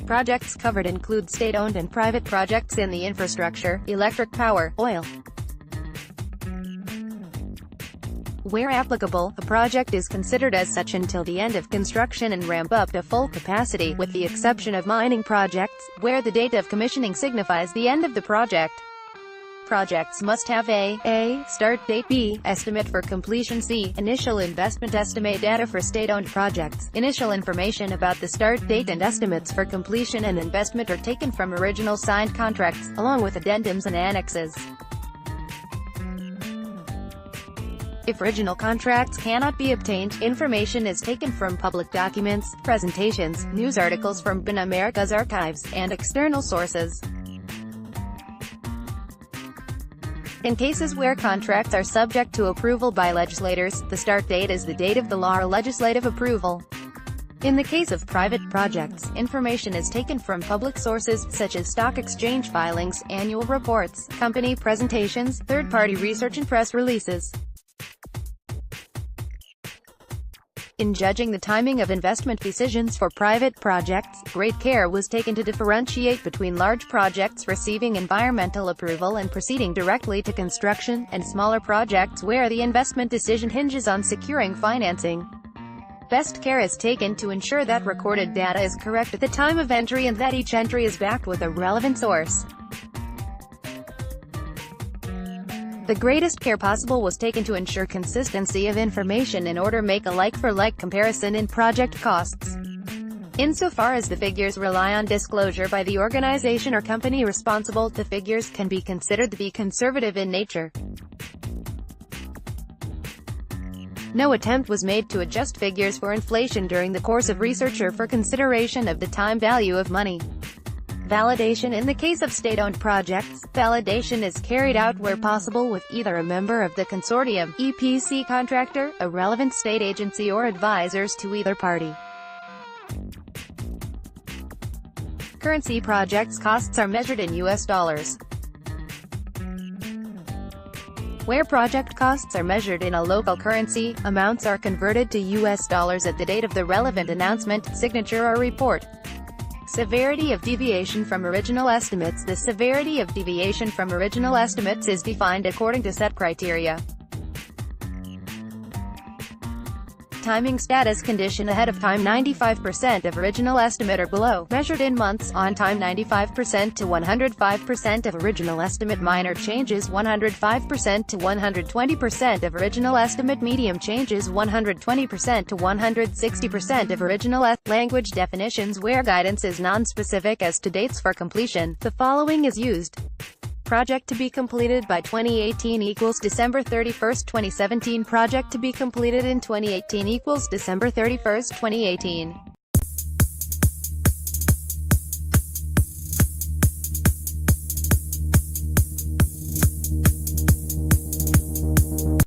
Projects covered include state-owned and private projects in the infrastructure, electric power, oil. Where applicable, a project is considered as such until the end of construction and ramp up to full capacity, with the exception of mining projects, where the date of commissioning signifies the end of the project. Projects must have a start date, b estimate for completion, c initial investment estimate. Data for state-owned projects. Initial information about the start date and estimates for completion and investment are taken from original signed contracts, along with addendums and annexes. If original contracts cannot be obtained, information is taken from public documents, presentations, news articles from BIN America's archives, and external sources. In cases where contracts are subject to approval by legislators, the start date is the date of the law or legislative approval. In the case of private projects, information is taken from public sources, such as stock exchange filings, annual reports, company presentations, third-party research and press releases. In judging the timing of investment decisions for private projects, great care was taken to differentiate between large projects receiving environmental approval and proceeding directly to construction, and smaller projects where the investment decision hinges on securing financing. Best care is taken to ensure that recorded data is correct at the time of entry and that each entry is backed with a relevant source. The greatest care possible was taken to ensure consistency of information in order to make a like-for-like comparison in project costs. Insofar as the figures rely on disclosure by the organization or company responsible, the figures can be considered to be conservative in nature. No attempt was made to adjust figures for inflation during the course of research or for consideration of the time value of money. Validation. In the case of state-owned projects, validation is carried out where possible with either a member of the consortium, EPC contractor, a relevant state agency or advisors to either party. Currency. Projects costs are measured in US dollars. Where project costs are measured in a local currency, amounts are converted to US dollars at the date of the relevant announcement, signature or report. Severity of deviation from original estimates. The severity of deviation from original estimates is defined according to set criteria. Timing. Status condition. Ahead of time 95% of original estimate or below, measured in months. On time 95% to 105% of original estimate. Minor changes 105% to 120% of original estimate. Medium changes 120% to 160% of original language. Definitions. Where guidance is non-specific as to dates for completion, the following is used. Project to be completed by 2018 equals December 31, 2017. Project to be completed in 2018 equals December 31, 2018.